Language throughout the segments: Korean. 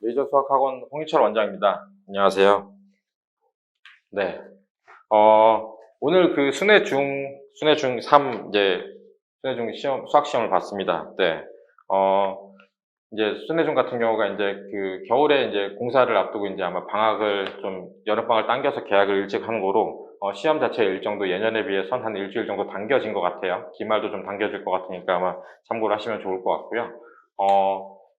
메이저 수학학원 홍희철 원장입니다. 안녕하세요. 네. 오늘 그 순회 중 3, 순회 중 수학 시험을 봤습니다. 네. 이제 순회 중 같은 경우가 이제 그 겨울에 이제 공사를 앞두고 이제 아마 여름방학을 당겨서 개학을 일찍 하는 거로, 시험 자체 일정도 예년에 비해선 한 일주일 정도 당겨진 것 같아요. 기말도 좀 당겨질 것 같으니까 아마 참고를 하시면 좋을 것 같고요.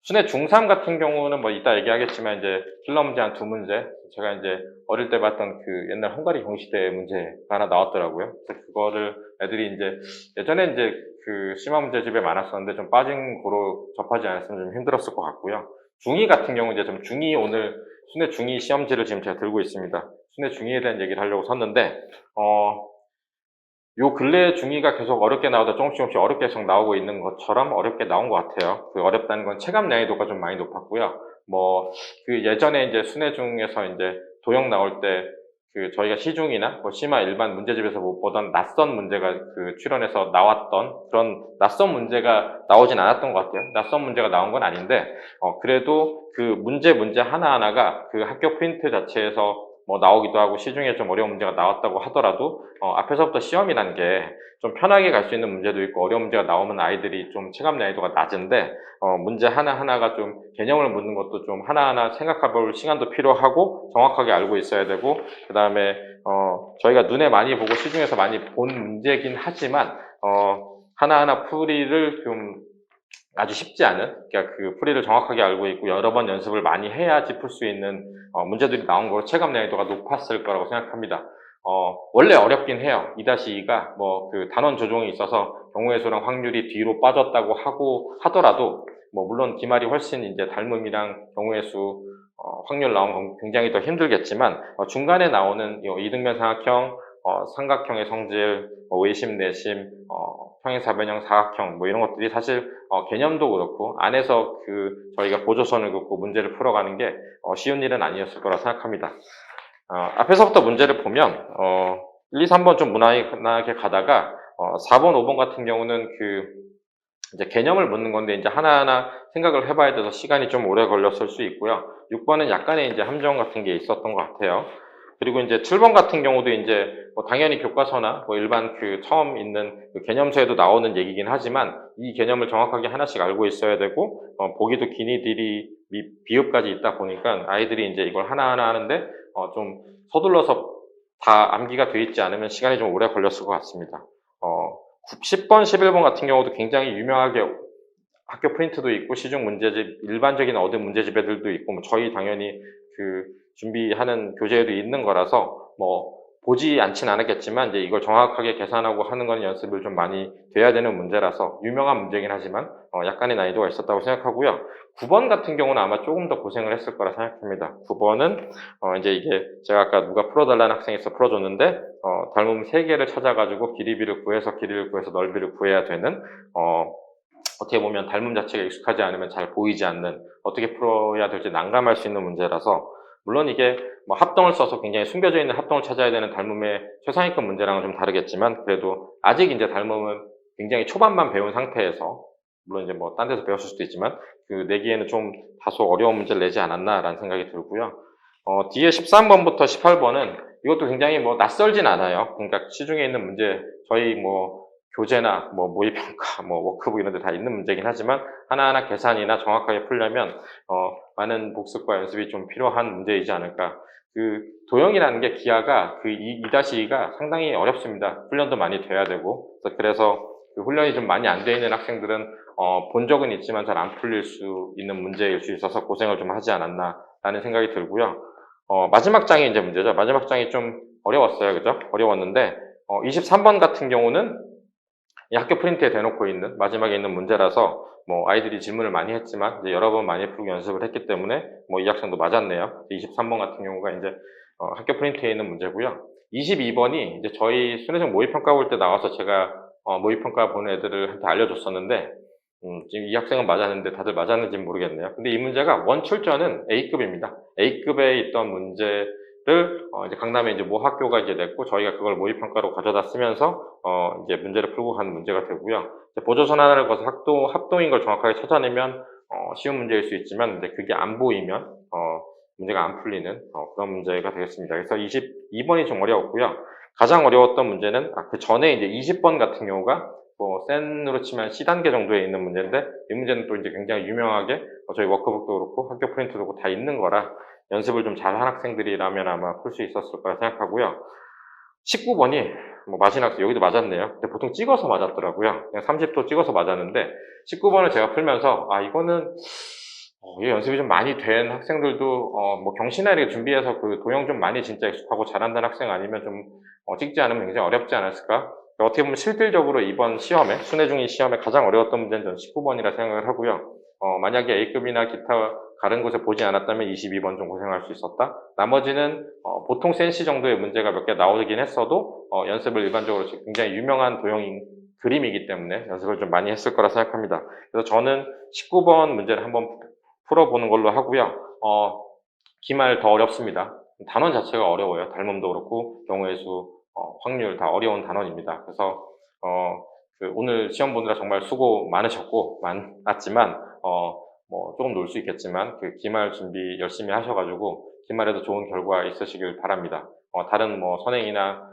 순회 중3 같은 경우는 뭐 이따 얘기하겠지만 이제 킬러 문제 한 두 문제, 제가 이제 어릴 때 봤던 그 옛날 헝가리 경시대 문제가 하나 나왔더라고요. 그래서 그거를 애들이 이제 예전에 이제 그 심화 문제집에 많았었는데 좀 빠진 거로 접하지 않았으면 좀 힘들었을 것 같고요. 중2 같은 경우 이제 좀 중2 오늘 순회 중2 시험지를 지금 제가 들고 있습니다. 순회 중2에 대한 얘기를 하려고 섰는데, 요 근래 중2가 계속 어렵게 나오다 조금씩 어렵게 계속 나오고 있는 것처럼 어렵게 나온 것 같아요. 그 어렵다는 건 체감 난이도가 좀 많이 높았고요. 그 예전에 이제 순회 중에서 이제 도형 나올 때 저희가 시중이나 심화 일반 문제집에서 못 보던 낯선 문제가 출연해서 나왔던 그런 낯선 문제가 나오진 않았던 것 같아요. 낯선 문제가 나온 건 아닌데, 그래도 그 문제 하나하나가 그 학교 프린트 자체에서 나오기도 하고 시중에 좀 어려운 문제가 나왔다고 하더라도 앞에서부터 시험이란 게 좀 편하게 갈 수 있는 문제도 있고 어려운 문제가 나오면 아이들이 좀 체감 난이도가 낮은데 문제 하나하나가 좀 개념을 묻는 것도 좀 하나하나 생각해 볼 시간도 필요하고 정확하게 알고 있어야 되고 그 다음에 저희가 눈에 많이 보고 시중에서 많이 본 문제긴 하지만 하나하나 풀이를 좀 아주 쉽지 않은, 그러니까 그 풀이를 정확하게 알고 있고 여러 번 연습을 많이 해야지 풀 수 있는 문제들이 나온 거로 체감 난이도가 높았을 거라고 생각합니다. 원래 어렵긴 해요. 2-2가 그 단원 조종이 있어서 경우의 수랑 확률이 뒤로 빠졌다고 하더라도 물론 기말이 훨씬 이제 닮음이랑 경우의 수 확률 나온 건 굉장히 더 힘들겠지만 중간에 나오는 이등변 삼각형, 삼각형의 성질, 외심, 내심, 평행사변형, 사각형 이런 것들이 사실 개념도 그렇고 안에서 저희가 보조선을 긋고 문제를 풀어가는 게 쉬운 일은 아니었을 거라 생각합니다. 앞에서부터 문제를 보면 1, 2, 3번 좀 무난하게 가다가 4번, 5번 같은 경우는 이제 개념을 묻는 건데 이제 하나하나 생각을 해봐야 돼서 시간이 좀 오래 걸렸을 수 있고요. 6번은 약간의 이제 함정 같은 게 있었던 것 같아요. 그리고 이제 7번 같은 경우도 이제 당연히 교과서나 일반 처음 있는 개념서에도 나오는 얘기긴 하지만 이 개념을 정확하게 하나씩 알고 있어야 되고 보기도 기니, 디리, 비읍까지 있다 보니까 아이들이 이제 이걸 하나하나 하는데 좀 서둘러서 다 암기가 돼 있지 않으면 시간이 좀 오래 걸렸을 것 같습니다. 10번, 11번 같은 경우도 굉장히 유명하게 학교 프린트도 있고 시중 문제집, 일반적인 어든 문제집애들도 있고 저희 당연히 준비하는 교재에도 있는 거라서 보지 않진 않았겠지만 이제 이걸 정확하게 계산하고 하는 건 연습을 좀 많이 돼야 되는 문제라서 유명한 문제긴 하지만 약간의 난이도가 있었다고 생각하고요. 9번 같은 경우는 아마 조금 더 고생을 했을 거라 생각합니다. 9번은 이제 이게 제가 아까 누가 풀어달라는 학생에서 풀어줬는데 닮음 3개를 찾아가지고 길이를 구해서 넓이를 구해야 되는 어떻게 보면 닮음 자체가 익숙하지 않으면 잘 보이지 않는, 어떻게 풀어야 될지 난감할 수 있는 문제라서 물론 이게 합동을 써서 굉장히 숨겨져 있는 합동을 찾아야 되는 닮음의 최상위권 문제랑은 좀 다르겠지만 그래도 아직 이제 닮음은 굉장히 초반만 배운 상태에서 물론 이제 딴 데서 배웠을 수도 있지만 내기에는 좀 다소 어려운 문제를 내지 않았나라는 생각이 들고요. 뒤에 13번부터 18번은 이것도 굉장히 낯설진 않아요. 그러니까 시중에 있는 문제 저희 교재나 모의평가, 워크북 이런 데 다 있는 문제긴 하지만 하나하나 계산이나 정확하게 풀려면 많은 복습과 연습이 좀 필요한 문제이지 않을까. 도형이라는 게 기하가 2-2가 상당히 어렵습니다. 훈련도 많이 돼야 되고 그래서 훈련이 좀 많이 안 돼 있는 학생들은 본 적은 있지만 잘 안 풀릴 수 있는 문제일 수 있어서 고생을 좀 하지 않았나라는 생각이 들고요. 마지막 장이 이제 문제죠. 마지막 장이 좀 어려웠어요. 그죠? 어려웠는데 23번 같은 경우는 이 학교 프린트에 대놓고 있는 마지막에 있는 문제라서 아이들이 질문을 많이 했지만 이제 여러 번 많이 풀고 연습을 했기 때문에 이 학생도 맞았네요. 23번 같은 경우가 이제 학교 프린트에 있는 문제고요. 22번이 이제 저희 수능적 모의평가 볼 때 나와서 제가 모의평가 보는 애들한테 알려줬었는데 지금 이 학생은 맞았는데 다들 맞았는지는 모르겠네요. 근데 이 문제가 원출전은 A급입니다. A급에 있던 문제를 이제 강남에 이제 학교가 이제 냈고 저희가 그걸 모의평가로 가져다 쓰면서 이제 문제를 풀고 가는 문제가 되고요. 보조선 하나를 거서 합동인 걸 정확하게 찾아내면 쉬운 문제일 수 있지만, 근데 그게 안 보이면, 문제가 안 풀리는, 그런 문제가 되겠습니다. 그래서 22번이 좀 어려웠고요. 가장 어려웠던 문제는, 그 전에 이제 20번 같은 경우가, 센으로 치면 C단계 정도에 있는 문제인데, 이 문제는 또 이제 굉장히 유명하게, 저희 워크북도 그렇고, 학교 프린트도 그렇고 다 있는 거라, 연습을 좀 잘한 학생들이라면 아마 풀 수 있었을 거라 생각하고요. 19번이, 마지막 학생, 여기도 맞았네요. 근데 보통 찍어서 맞았더라고요. 그냥 30도 찍어서 맞았는데, 19번을 제가 풀면서, 이거는, 이 연습이 좀 많이 된 학생들도, 경시나 이렇게 준비해서 그 도형 좀 많이 진짜 익숙하고 잘한다는 학생 아니면 좀, 찍지 않으면 굉장히 어렵지 않았을까? 어떻게 보면 실질적으로 이번 시험에, 순회중위 시험에 가장 어려웠던 문제는 저는 19번이라 생각을 하고요. 만약에 A급이나 기타 다른 곳에 보지 않았다면 22번 좀 고생할 수 있었다. 나머지는 보통 센시 정도의 문제가 몇 개 나오긴 했어도 연습을 일반적으로 굉장히 유명한 도형인 그림이기 때문에 연습을 좀 많이 했을 거라 생각합니다. 그래서 저는 19번 문제를 한번 풀어보는 걸로 하고요. 기말 더 어렵습니다. 단원 자체가 어려워요. 닮음도 그렇고 경우의 수, 확률 다 어려운 단원입니다. 그래서 오늘 시험 보느라 정말 수고 많았지만 조금 놀 수 있겠지만 기말 준비 열심히 하셔가지고 기말에도 좋은 결과 있으시길 바랍니다. 다른 선행이나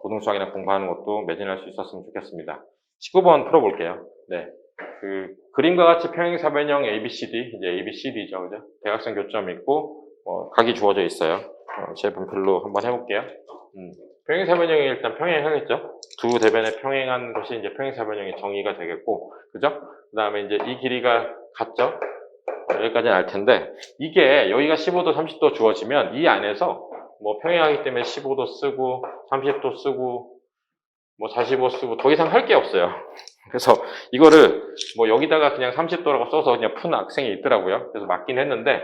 고등수학이나 공부하는 것도 매진할 수 있었으면 좋겠습니다. 19번 풀어볼게요. 네. 그림과 같이 평행사변형 ABCD, 이제 ABCD죠, 그죠? 대각선 교점이 있고, 각이 주어져 있어요. 제 분필로 한번 해볼게요. 평행사변형이 일단 평행하겠죠? 두 대변에 평행한 것이 이제 평행사변형의 정의가 되겠고, 그죠? 그 다음에 이제 이 길이가 같죠? 여기까지는 알 텐데, 이게 여기가 15도, 30도 주어지면 이 안에서 평행하기 때문에 15도 쓰고, 30도 쓰고, 45 쓰고, 더 이상 할 게 없어요. 그래서 이거를 여기다가 그냥 30도라고 써서 그냥 푼 학생이 있더라고요. 그래서 맞긴 했는데,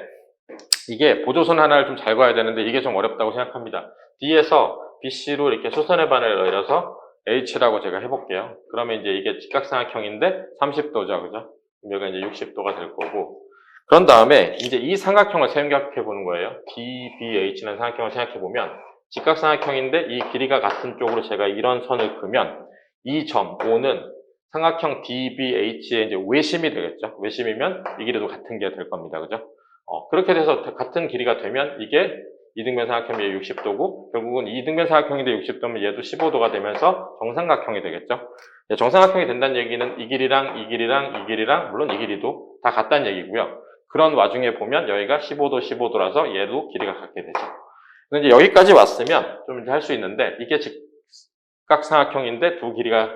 이게 보조선 하나를 좀 잘 봐야 되는데 이게 좀 어렵다고 생각합니다. D에서 BC로 이렇게 수선의 반을 내려서 H라고 제가 해볼게요. 그러면 이제 이게 직각삼각형인데 30도죠, 그죠? 여기가 이제 60도가 될 거고. 그런 다음에 이제 이 삼각형을 생각해 보는 거예요. DBH라는 삼각형을 생각해 보면 직각삼각형인데 이 길이가 같은 쪽으로 제가 이런 선을 그면 이 점 O는 삼각형 DBH의 이제 외심이 되겠죠. 외심이면 이 길이도 같은 게 될 겁니다, 그죠? 그렇게 돼서 같은 길이가 되면 이게 이등변 삼각형이 60도고 결국은 이등변 삼각형인데 60도면 얘도 15도가 되면서 정삼각형이 되겠죠. 정삼각형이 된다는 얘기는 이 길이랑 이 길이랑 이 길이랑 물론 이 길이도 다 같다는 얘기고요. 그런 와중에 보면 여기가 15도, 15도라서 얘도 길이가 같게 되죠. 근데 이제 여기까지 왔으면 좀 이제 할 수 있는데 이게 직각삼각형인데 두 길이가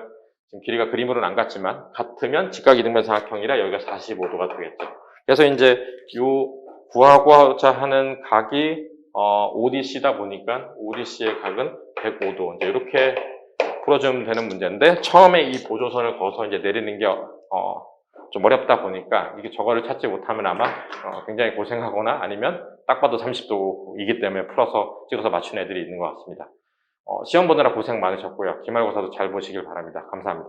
지금 길이가 그림으로는 안 같지만 같으면 직각 이등변 삼각형이라 여기가 45도가 되겠죠. 그래서 이제 요 구하고자 하는 각이 ODC다 보니까 ODC의 각은 105도 이제 이렇게 풀어주면 되는 문제인데 처음에 이 보조선을 그어서 이제 내리는 게 좀 어렵다 보니까 이게 저거를 찾지 못하면 아마 굉장히 고생하거나 아니면 딱 봐도 30도이기 때문에 풀어서 찍어서 맞춘 애들이 있는 것 같습니다. 시험 보느라 고생 많으셨고요. 기말고사도 잘 보시길 바랍니다. 감사합니다.